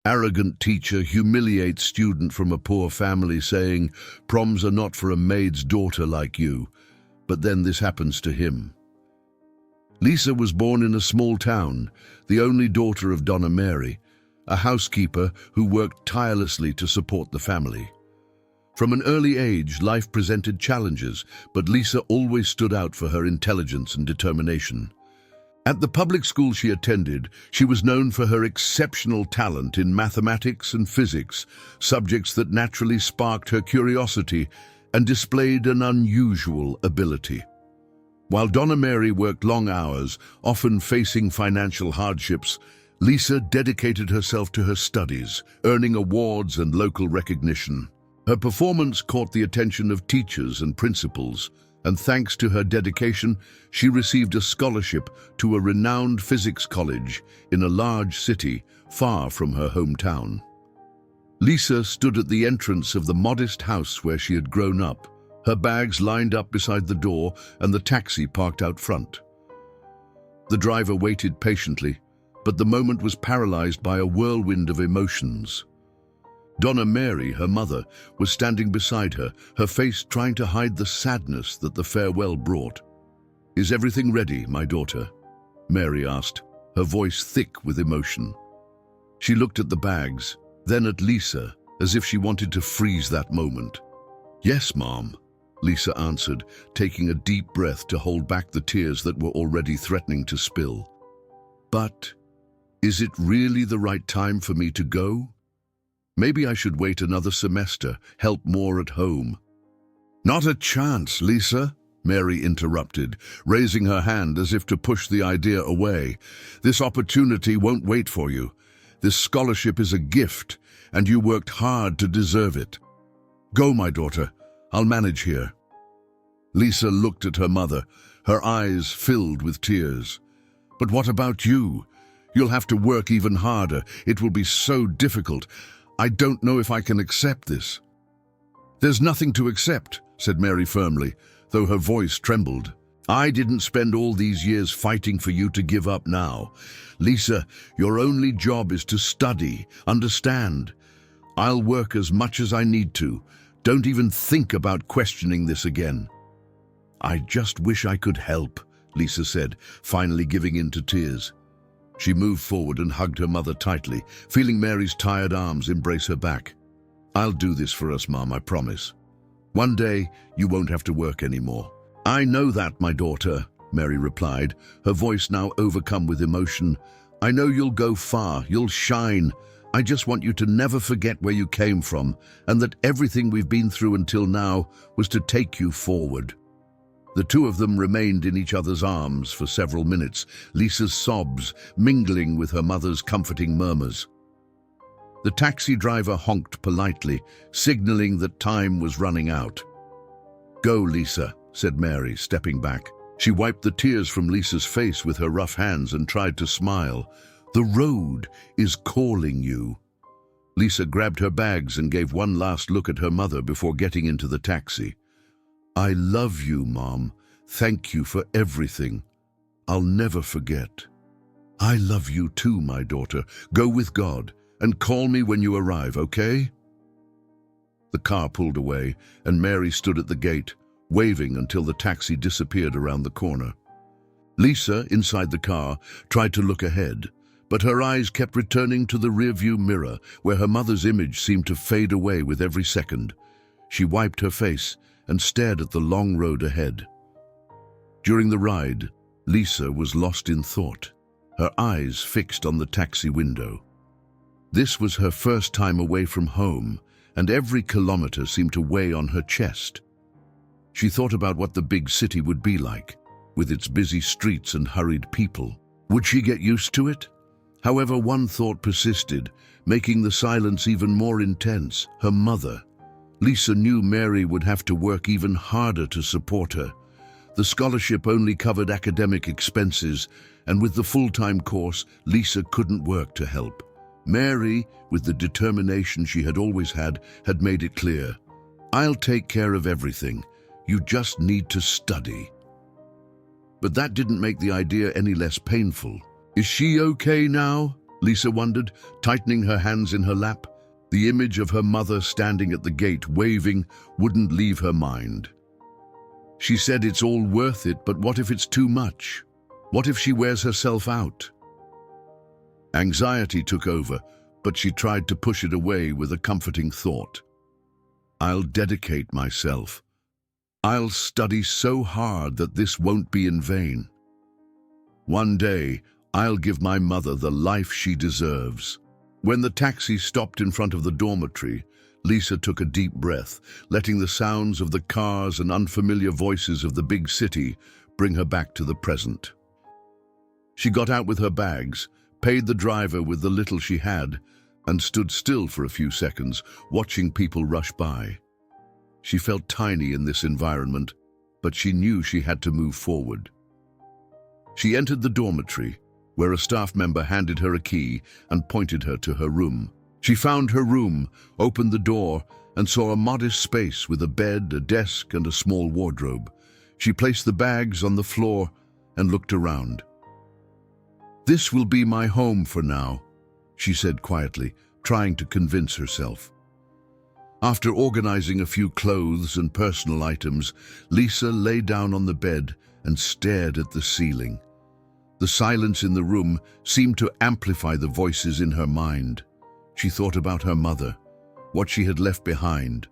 Arrogant teacher humiliates student from a poor family saying, "Proms are not for a maid's daughter like you." But then this happens to him. Lisa was born in a small town, the only daughter of Donna Mary, a housekeeper who worked tirelessly to support the family. From an early age, life presented challenges, but Lisa always stood out for her intelligence and determination. At the public school she attended, she was known for her exceptional talent in mathematics and physics, subjects that naturally sparked her curiosity and displayed an unusual ability. While Donna Mary worked long hours, often facing financial hardships, Lisa dedicated herself to her studies, earning awards and local recognition. Her performance caught the attention of teachers and principals, and thanks to her dedication, she received a scholarship to a renowned physics college in a large city far from her hometown. Lisa stood at the entrance of the modest house where she had grown up, her bags lined up beside the door and the taxi parked out front. The driver waited patiently, but the moment was paralyzed by a whirlwind of emotions. Donna Mary, her mother, was standing beside her, her face trying to hide the sadness that the farewell brought. "Is everything ready, my daughter?" Mary asked, her voice thick with emotion. She looked at the bags, then at Lisa, as if she wanted to freeze that moment. "Yes, Mom," Lisa answered, taking a deep breath to hold back the tears that were already threatening to spill. "But is it really the right time for me to go? Maybe I should wait another semester, help more at home." "Not a chance, Lisa," Mary interrupted, raising her hand as if to push the idea away. "This opportunity won't wait for you. This scholarship is a gift, and you worked hard to deserve it. Go, my daughter. I'll manage here." Lisa looked at her mother, her eyes filled with tears. "But what about you? You'll have to work even harder. It will be so difficult. I don't know if I can accept this." "There's nothing to accept," said Mary firmly, though her voice trembled. "I didn't spend all these years fighting for you to give up now. Lisa, your only job is to study, understand. I'll work as much as I need to. Don't even think about questioning this again." "I just wish I could help," Lisa said, finally giving in to tears. She moved forward and hugged her mother tightly, feeling Mary's tired arms embrace her back. "I'll do this for us, Mom, I promise. One day, you won't have to work anymore." "I know that, my daughter," Mary replied, her voice now overcome with emotion. "I know you'll go far, you'll shine. I just want you to never forget where you came from, and that everything we've been through until now was to take you forward." The two of them remained in each other's arms for several minutes, Lisa's sobs mingling with her mother's comforting murmurs. The taxi driver honked politely, signaling that time was running out. "Go, Lisa," said Mary, stepping back. She wiped the tears from Lisa's face with her rough hands and tried to smile. "The road is calling you." Lisa grabbed her bags and gave one last look at her mother before getting into the taxi. "I love you, Mom. Thank you for everything. I'll never forget." "I love you too, my daughter. Go with God and call me when you arrive, okay?" The car pulled away, and Mary stood at the gate, waving until the taxi disappeared around the corner. Lisa, inside the car, tried to look ahead, but her eyes kept returning to the rearview mirror, where her mother's image seemed to fade away with every second. She wiped her face and stared at the long road ahead. During the ride, Lisa was lost in thought, her eyes fixed on the taxi window. This was her first time away from home, and every kilometer seemed to weigh on her chest. She thought about what the big city would be like, with its busy streets and hurried people. Would she get used to it? However, one thought persisted, making the silence even more intense: her mother. Lisa knew Mary would have to work even harder to support her. The scholarship only covered academic expenses, and with the full-time course, Lisa couldn't work to help. Mary, with the determination she had always had made it clear: "I'll take care of everything. You just need to study." But that didn't make the idea any less painful. "Is she okay now?" Lisa wondered, tightening her hands in her lap. The image of her mother standing at the gate, waving, wouldn't leave her mind. She said it's all worth it, but what if it's too much? What if she wears herself out? Anxiety took over, but she tried to push it away with a comforting thought. I'll dedicate myself. I'll study so hard that this won't be in vain. One day, I'll give my mother the life she deserves. When the taxi stopped in front of the dormitory, Lisa took a deep breath, letting the sounds of the cars and unfamiliar voices of the big city bring her back to the present. She got out with her bags, paid the driver with the little she had, and stood still for a few seconds, watching people rush by. She felt tiny in this environment, but she knew she had to move forward. She entered the dormitory, where a staff member handed her a key and pointed her to her room. She found her room, opened the door, and saw a modest space with a bed, a desk, and a small wardrobe. She placed the bags on the floor and looked around. "This will be my home for now," she said quietly, trying to convince herself. After organizing a few clothes and personal items, Lisa lay down on the bed and stared at the ceiling. The silence in the room seemed to amplify the voices in her mind. She thought about her mother, what she had left behind,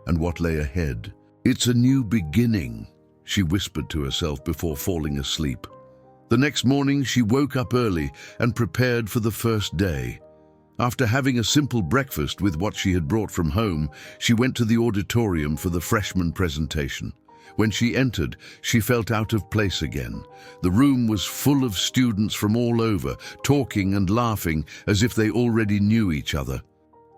and what lay ahead. "It's a new beginning," she whispered to herself before falling asleep. The next morning, she woke up early and prepared for the first day. After having a simple breakfast with what she had brought from home, she went to the auditorium for the freshman presentation. When she entered, she felt out of place again. The room was full of students from all over, talking and laughing as if they already knew each other.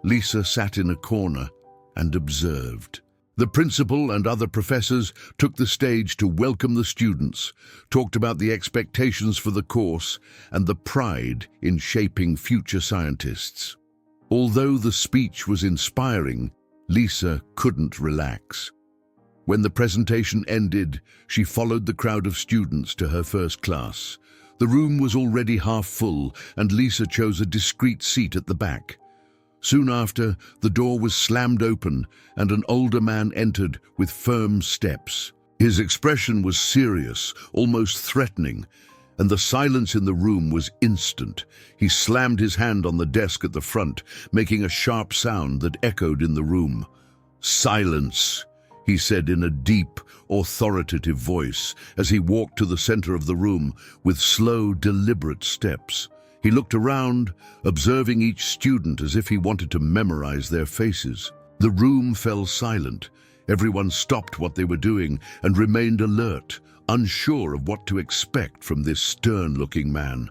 Lisa sat in a corner and observed. The principal and other professors took the stage to welcome the students, talked about the expectations for the course and the pride in shaping future scientists. Although the speech was inspiring, Lisa couldn't relax. When the presentation ended, she followed the crowd of students to her first class. The room was already half full, and Lisa chose a discreet seat at the back. Soon after, the door was slammed open, and an older man entered with firm steps. His expression was serious, almost threatening, and the silence in the room was instant. He slammed his hand on the desk at the front, making a sharp sound that echoed in the room. "Silence," he said in a deep, authoritative voice as he walked to the center of the room with slow, deliberate steps. He looked around, observing each student as if he wanted to memorize their faces. The room fell silent. Everyone stopped what they were doing and remained alert, unsure of what to expect from this stern-looking man.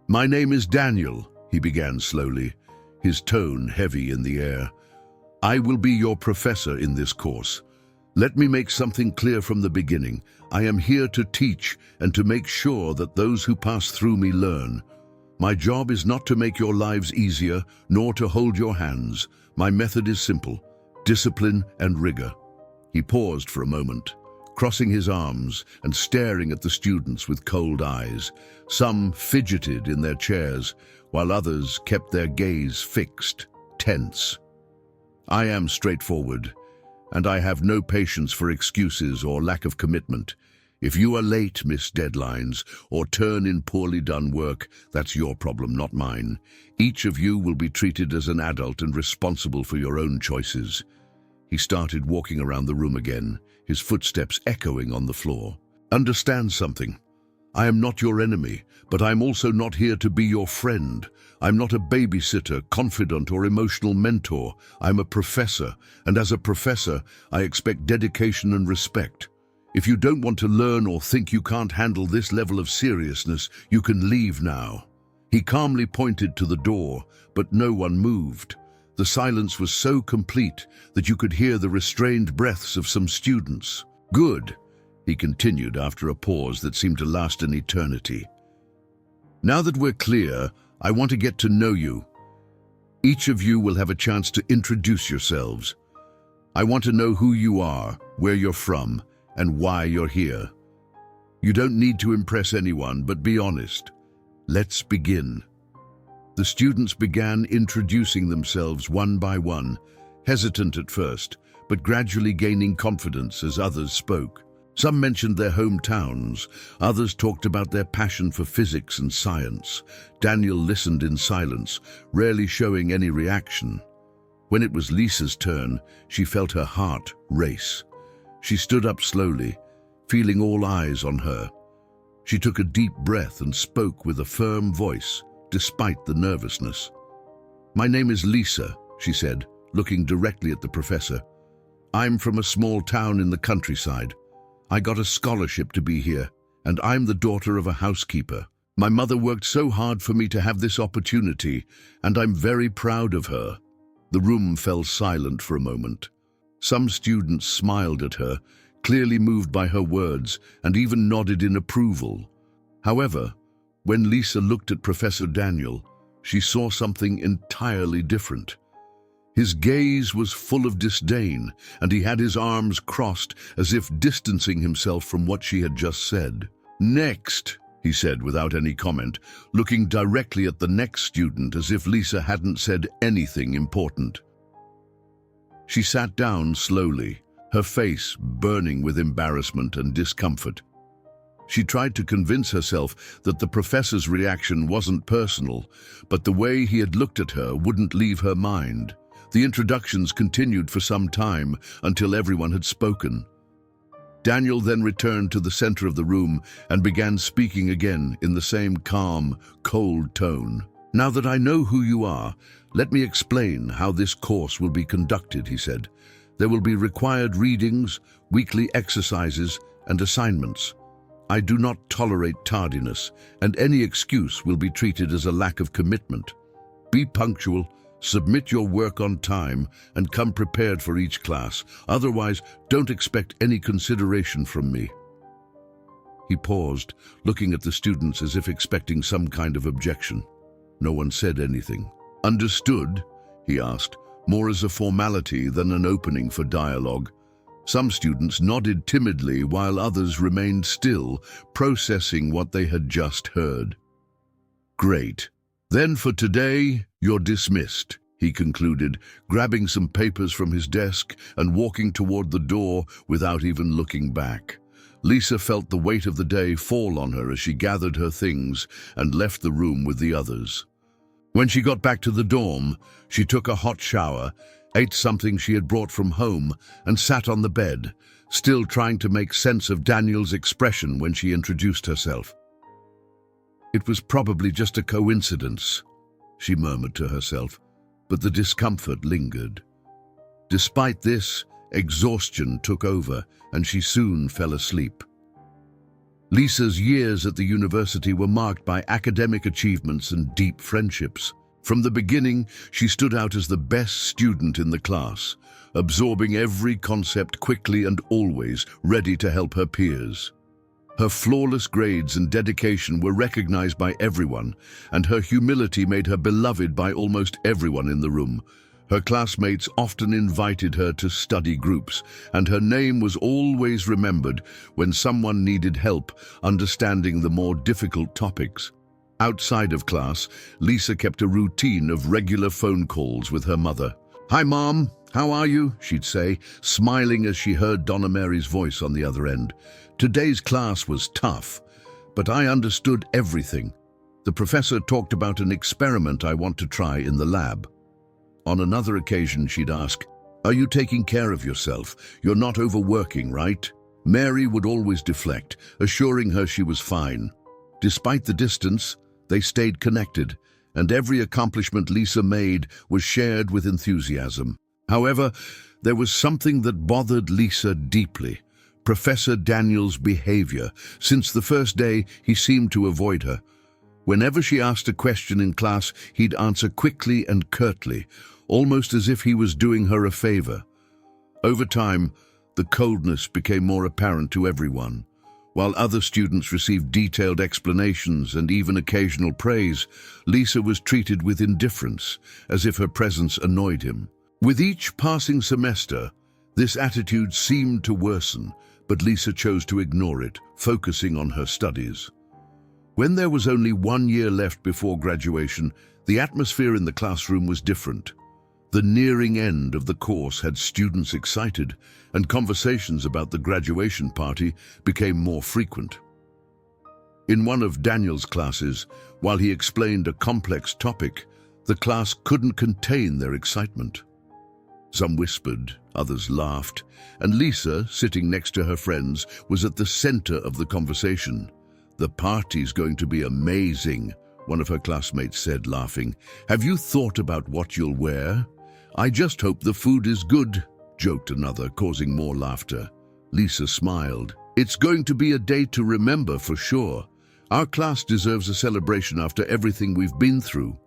"My name is Daniel," he began slowly, his tone heavy in the air. "I will be your professor in this course. Let me make something clear from the beginning. I am here to teach and to make sure that those who pass through me learn. My job is not to make your lives easier, nor to hold your hands. My method is simple: discipline and rigor." He paused for a moment, crossing his arms and staring at the students with cold eyes. Some fidgeted in their chairs, while others kept their gaze fixed, tense. "I am straightforward, and I have no patience for excuses or lack of commitment. If you are late, miss deadlines, or turn in poorly done work, that's your problem, not mine. Each of you will be treated as an adult and responsible for your own choices." He started walking around the room again, his footsteps echoing on the floor. "Understand something. I am not your enemy, but I'm also not here to be your friend. I'm not a babysitter, confidant, or emotional mentor. I'm a professor, and as a professor, I expect dedication and respect. If you don't want to learn or think you can't handle this level of seriousness, you can leave now." He calmly pointed to the door, but no one moved. The silence was so complete that you could hear the restrained breaths of some students. "Good," he continued after a pause that seemed to last an eternity. "Now that we're clear, I want to get to know you. Each of you will have a chance to introduce yourselves. I want to know who you are, where you're from, and why you're here. You don't need to impress anyone, but be honest. Let's begin." The students began introducing themselves one by one, hesitant at first, but gradually gaining confidence as others spoke. Some mentioned their hometowns, others talked about their passion for physics and science. Daniel listened in silence, rarely showing any reaction. When it was Lisa's turn, she felt her heart race. She stood up slowly, feeling all eyes on her. She took a deep breath and spoke with a firm voice, despite the nervousness. "My name is Lisa," she said, looking directly at the professor. "I'm from a small town in the countryside. I got a scholarship to be here, and I'm the daughter of a housekeeper. My mother worked so hard for me to have this opportunity, and I'm very proud of her." The room fell silent for a moment. Some students smiled at her, clearly moved by her words, and even nodded in approval. However, when Lisa looked at Professor Daniel, she saw something entirely different. His gaze was full of disdain, and he had his arms crossed as if distancing himself from what she had just said. "Next," he said without any comment, looking directly at the next student as if Lisa hadn't said anything important. She sat down slowly, her face burning with embarrassment and discomfort. She tried to convince herself that the professor's reaction wasn't personal, but the way he had looked at her wouldn't leave her mind. The introductions continued for some time until everyone had spoken. Daniel then returned to the center of the room and began speaking again in the same calm, cold tone. "Now that I know who you are, let me explain how this course will be conducted," he said. "There will be required readings, weekly exercises, and assignments. I do not tolerate tardiness, and any excuse will be treated as a lack of commitment. Be punctual, submit your work on time, and come prepared for each class. Otherwise, don't expect any consideration from me." He paused, looking at the students as if expecting some kind of objection. No one said anything. "Understood?" he asked, more as a formality than an opening for dialogue. Some students nodded timidly while others remained still, processing what they had just heard. "Great. Then for today, you're dismissed," he concluded, grabbing some papers from his desk and walking toward the door without even looking back. Lisa felt the weight of the day fall on her as she gathered her things and left the room with the others. When she got back to the dorm, she took a hot shower, ate something she had brought from home, and sat on the bed, still trying to make sense of Daniel's expression when she introduced herself. "It was probably just a coincidence," she murmured to herself, but the discomfort lingered. Despite this, exhaustion took over, and she soon fell asleep. Lisa's years at the university were marked by academic achievements and deep friendships. From the beginning, she stood out as the best student in the class, absorbing every concept quickly and always ready to help her peers. Her flawless grades and dedication were recognized by everyone, and her humility made her beloved by almost everyone in the room. Her classmates often invited her to study groups, and her name was always remembered when someone needed help understanding the more difficult topics. Outside of class, Lisa kept a routine of regular phone calls with her mother. "Hi, Mom. How are you?" she'd say, smiling as she heard Donna Mary's voice on the other end. "Today's class was tough, but I understood everything. The professor talked about an experiment I want to try in the lab." On another occasion, she'd ask, "Are you taking care of yourself? You're not overworking, right?" Mary would always deflect, assuring her she was fine. Despite the distance, they stayed connected, and every accomplishment Lisa made was shared with enthusiasm. However, there was something that bothered Lisa deeply: Professor Daniel's behavior. Since the first day, he seemed to avoid her. Whenever she asked a question in class, he'd answer quickly and curtly, almost as if he was doing her a favor. Over time, the coldness became more apparent to everyone. While other students received detailed explanations and even occasional praise, Lisa was treated with indifference, as if her presence annoyed him. With each passing semester, this attitude seemed to worsen, but Lisa chose to ignore it, focusing on her studies. When there was only 1 year left before graduation, The atmosphere in the classroom was different. The nearing end of the course had students excited, and conversations about the graduation party became more frequent. In one of Daniel's classes, while he explained a complex topic, the class couldn't contain their excitement. Some whispered, others laughed, and Lisa, sitting next to her friends, was at the center of the conversation. "The party's going to be amazing," one of her classmates said, laughing. "Have you thought about what you'll wear?" "I just hope the food is good," joked another, causing more laughter. Lisa smiled. "It's going to be a day to remember for sure. Our class deserves a celebration after everything we've been through."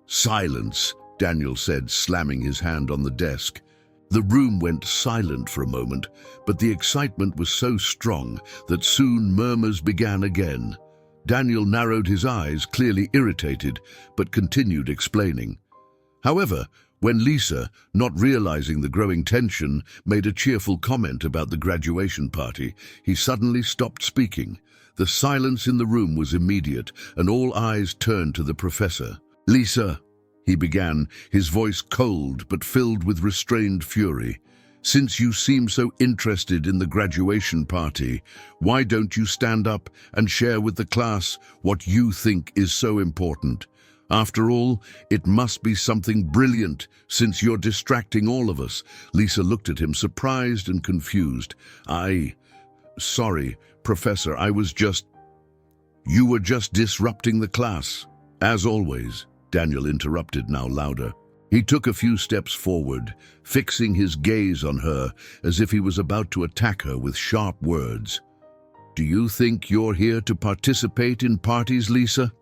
"Silence," Daniel said, slamming his hand on the desk. The room went silent for a moment, but the excitement was so strong that soon murmurs began again. Daniel narrowed his eyes, clearly irritated, but continued explaining. However, when Lisa, not realizing the growing tension, made a cheerful comment about the graduation party, he suddenly stopped speaking. The silence in the room was immediate, and all eyes turned to the professor. "Lisa," he began, his voice cold but filled with restrained fury, "since you seem so interested in the graduation party, why don't you stand up and share with the class what you think is so important? After all, it must be something brilliant, since you're distracting all of us." Lisa looked at him, surprised and confused. Sorry, Professor, You were just disrupting the class." "As always," Daniel interrupted, now louder. He took a few steps forward, fixing his gaze on her as if he was about to attack her with sharp words. "Do you think you're here to participate in parties, Lisa?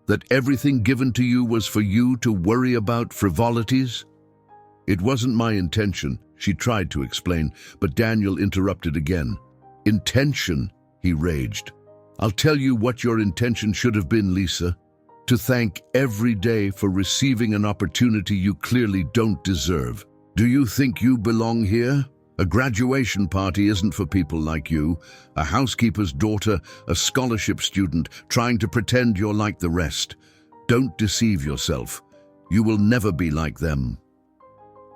That everything given to you was for you to worry about frivolities?" "It wasn't my intention," she tried to explain, but Daniel interrupted again. "Intention?" he raged. "I'll tell you what your intention should have been, Lisa. To thank every day for receiving an opportunity you clearly don't deserve. Do you think you belong here? A graduation party isn't for people like you, a housekeeper's daughter, a scholarship student, trying to pretend you're like the rest. Don't deceive yourself. You will never be like them."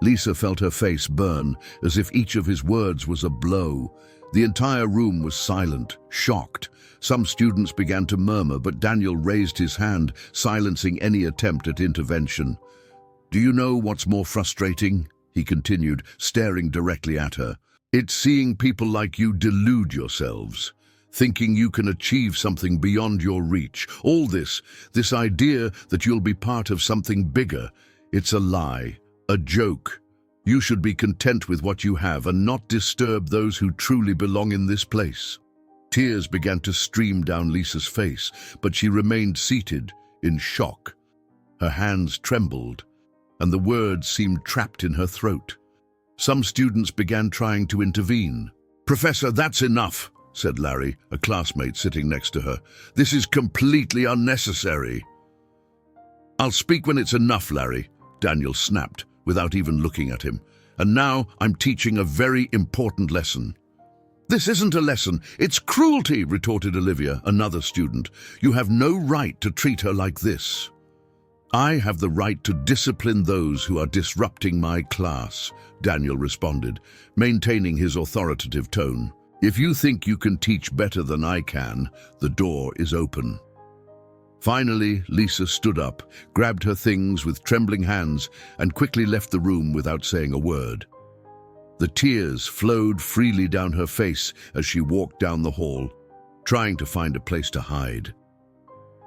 Lisa felt her face burn, as if each of his words was a blow. The entire room was silent, shocked. Some students began to murmur, but Daniel raised his hand, silencing any attempt at intervention. "Do you know what's more frustrating?" he continued, staring directly at her. "It's seeing people like you delude yourselves, thinking you can achieve something beyond your reach. All this idea that you'll be part of something bigger, it's a lie, a joke. You should be content with what you have and not disturb those who truly belong in this place." Tears began to stream down Lisa's face, but she remained seated, in shock. Her hands trembled, and the words seemed trapped in her throat. Some students began trying to intervene. "Professor, that's enough," said Larry, a classmate sitting next to her. "This is completely unnecessary." "I'll speak when it's enough, Larry," Daniel snapped, without even looking at him. "And now I'm teaching a very important lesson." "This isn't a lesson, it's cruelty," retorted Olivia, another student. "You have no right to treat her like this." "I have the right to discipline those who are disrupting my class," Daniel responded, maintaining his authoritative tone. "If you think you can teach better than I can, the door is open." Finally, Lisa stood up, grabbed her things with trembling hands, and quickly left the room without saying a word. The tears flowed freely down her face as she walked down the hall, trying to find a place to hide.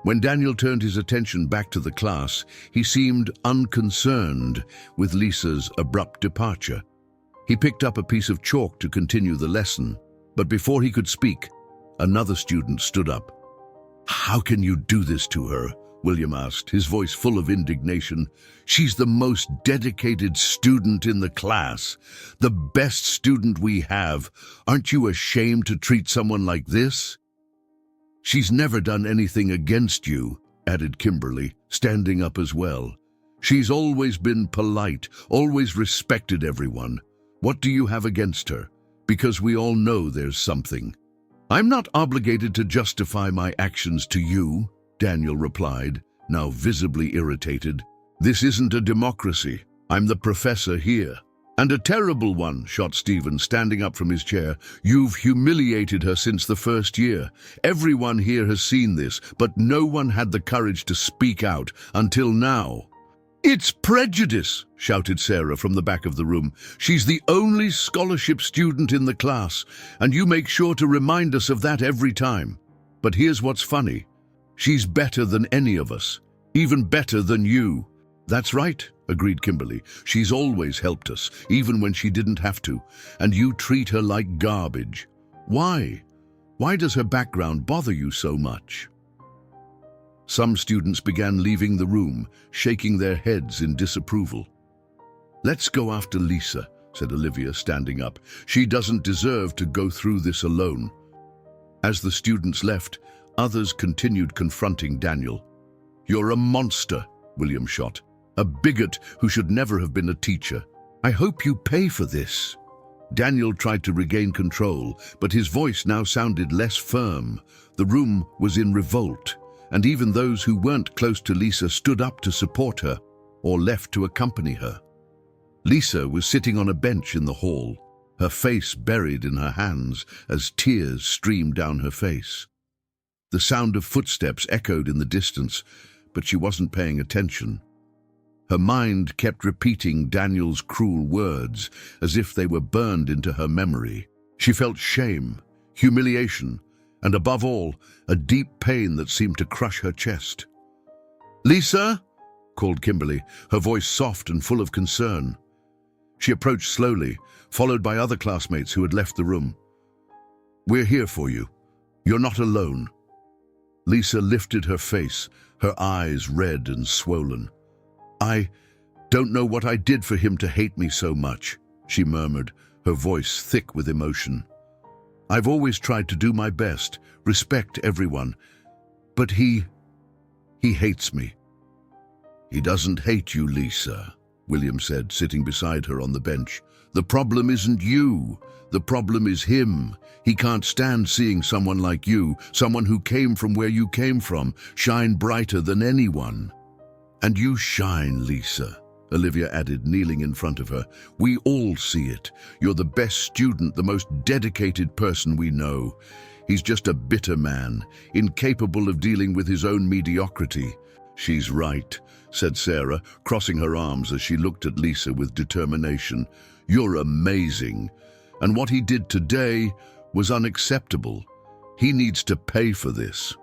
When Daniel turned his attention back to the class, he seemed unconcerned with Lisa's abrupt departure. He picked up a piece of chalk to continue the lesson, but before he could speak, another student stood up. "How can you do this to her?" William asked, his voice full of indignation. "She's the most dedicated student in the class, the best student we have. Aren't you ashamed to treat someone like this?" "She's never done anything against you," added Kimberly, standing up as well. "She's always been polite, always respected everyone. What do you have against her? Because we all know there's something." "I'm not obligated to justify my actions to you," Daniel replied, now visibly irritated. "This isn't a democracy. I'm the professor here." "And a terrible one," shot Stephen, standing up from his chair. "You've humiliated her since the first year. Everyone here has seen this, but no one had the courage to speak out until now." "It's prejudice," shouted Sarah from the back of the room. "She's the only scholarship student in the class, and you make sure to remind us of that every time. But here's what's funny. She's better than any of us, even better than you." "That's right," agreed Kimberly. "She's always helped us, even when she didn't have to, and you treat her like garbage. Why? Why does her background bother you so much?" Some students began leaving the room, shaking their heads in disapproval. "Let's go after Lisa," said Olivia, standing up. "She doesn't deserve to go through this alone." As the students left, others continued confronting Daniel. "You're a monster," William shot. "A bigot who should never have been a teacher. I hope you pay for this." Daniel tried to regain control, but his voice now sounded less firm. The room was in revolt, and even those who weren't close to Lisa stood up to support her or left to accompany her. Lisa was sitting on a bench in the hall, her face buried in her hands as tears streamed down her face. The sound of footsteps echoed in the distance, but she wasn't paying attention. Her mind kept repeating Daniel's cruel words as if they were burned into her memory. She felt shame, humiliation, and above all, a deep pain that seemed to crush her chest. "Lisa?" called Kimberly, her voice soft and full of concern. She approached slowly, followed by other classmates who had left the room. "We're here for you. You're not alone." Lisa lifted her face, her eyes red and swollen. "I don't know what I did for him to hate me so much," she murmured, her voice thick with emotion. "I've always tried to do my best, respect everyone, but he hates me." "He doesn't hate you, Lisa," William said, sitting beside her on the bench. "The problem isn't you. The problem is him. He can't stand seeing someone like you, someone who came from where you came from, shine brighter than anyone." "And you shine, Lisa," Olivia added, kneeling in front of her. "We all see it. You're the best student, the most dedicated person we know. He's just a bitter man, incapable of dealing with his own mediocrity." "She's right," said Sarah, crossing her arms as she looked at Lisa with determination. "You're amazing. And what he did today was unacceptable. He needs to pay for this."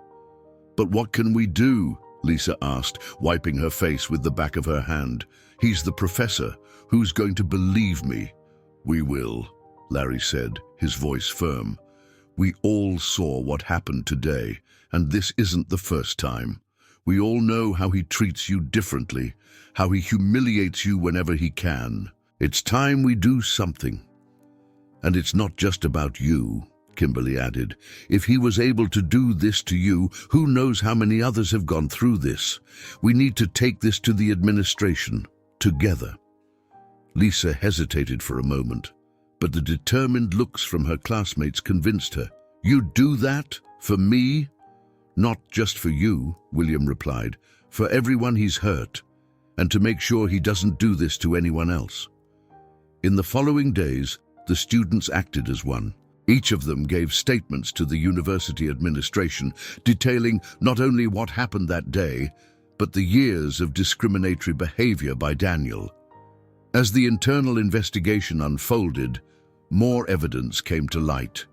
"But what can we do?" Lisa asked, wiping her face with the back of her hand. "He's the professor. Who's going to believe me?" "We will," Larry said, his voice firm. "We all saw what happened today, and this isn't the first time. We all know how he treats you differently, how he humiliates you whenever he can. It's time we do something. And it's not just about you," Kimberly added. "If he was able to do this to you, who knows how many others have gone through this? We need to take this to the administration, together." Lisa hesitated for a moment, but the determined looks from her classmates convinced her. "You'd do that? For me?" "Not just for you," William replied. "For everyone he's hurt, and to make sure he doesn't do this to anyone else." In the following days, the students acted as one. Each of them gave statements to the university administration, detailing not only what happened that day, but the years of discriminatory behavior by Daniel. As the internal investigation unfolded, more evidence came to light.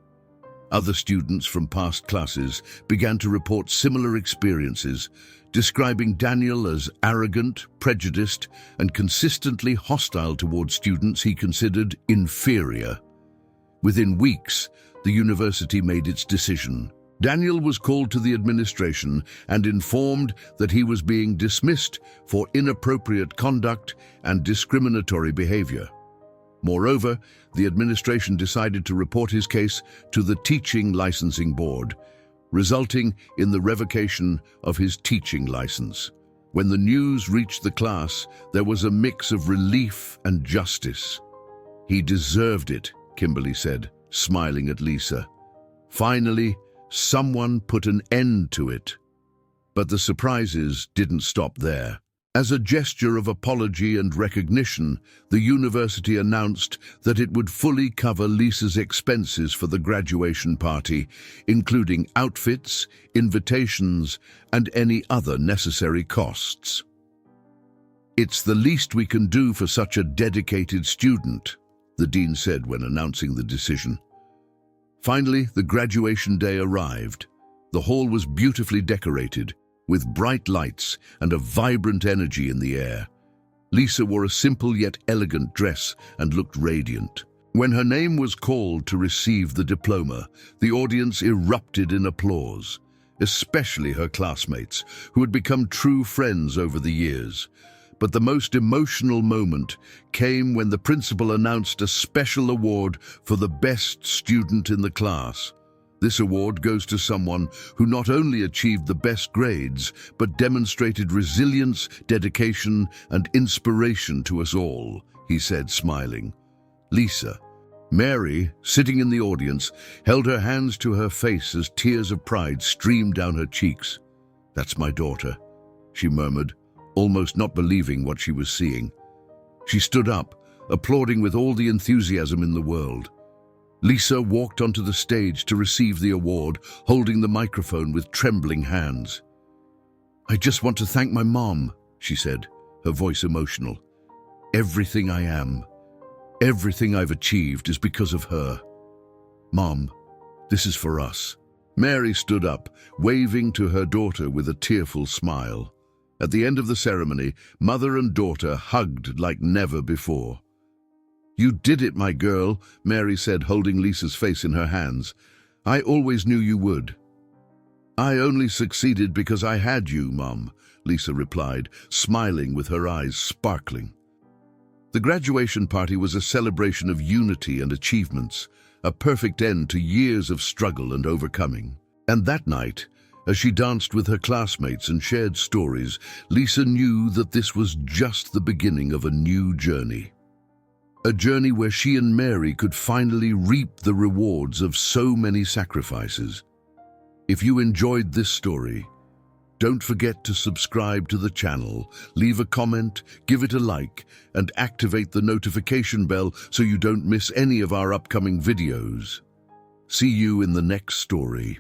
Other students from past classes began to report similar experiences, describing Daniel as arrogant, prejudiced, and consistently hostile towards students he considered inferior. Within weeks, the university made its decision. Daniel was called to the administration and informed that he was being dismissed for inappropriate conduct and discriminatory behavior. Moreover, the administration decided to report his case to the Teaching Licensing Board, resulting in the revocation of his teaching license. When the news reached the class, there was a mix of relief and justice. "He deserved it," Kimberly said, smiling at Lisa. "Finally, someone put an end to it." But the surprises didn't stop there. As a gesture of apology and recognition, the university announced that it would fully cover Lisa's expenses for the graduation party, including outfits, invitations, and any other necessary costs. "It's the least we can do for such a dedicated student," the dean said when announcing the decision. Finally, the graduation day arrived. The hall was beautifully decorated, with bright lights and a vibrant energy in the air. Lisa wore a simple yet elegant dress and looked radiant. When her name was called to receive the diploma, the audience erupted in applause, especially her classmates, who had become true friends over the years. But the most emotional moment came when the principal announced a special award for the best student in the class. This award goes to someone who not only achieved the best grades, but demonstrated resilience, dedication, and inspiration to us all, he said, smiling. Lisa. Mary, sitting in the audience, held her hands to her face as tears of pride streamed down her cheeks. "That's my daughter," she murmured, almost not believing what she was seeing. She stood up, applauding with all the enthusiasm in the world. Lisa walked onto the stage to receive the award, holding the microphone with trembling hands. "I just want to thank my mom," she said, her voice emotional. "Everything I am, everything I've achieved is because of her. Mom, this is for us." Mary stood up, waving to her daughter with a tearful smile. At the end of the ceremony, mother and daughter hugged like never before. "You did it, my girl," Mary said, holding Lisa's face in her hands. "I always knew you would." "I only succeeded because I had you, Mom," Lisa replied, smiling with her eyes sparkling. The graduation party was a celebration of unity and achievements, a perfect end to years of struggle and overcoming. And that night, as she danced with her classmates and shared stories, Lisa knew that this was just the beginning of a new journey. A journey where she and Mary could finally reap the rewards of so many sacrifices. If you enjoyed this story, don't forget to subscribe to the channel, leave a comment, give it a like, and activate the notification bell so you don't miss any of our upcoming videos. See you in the next story.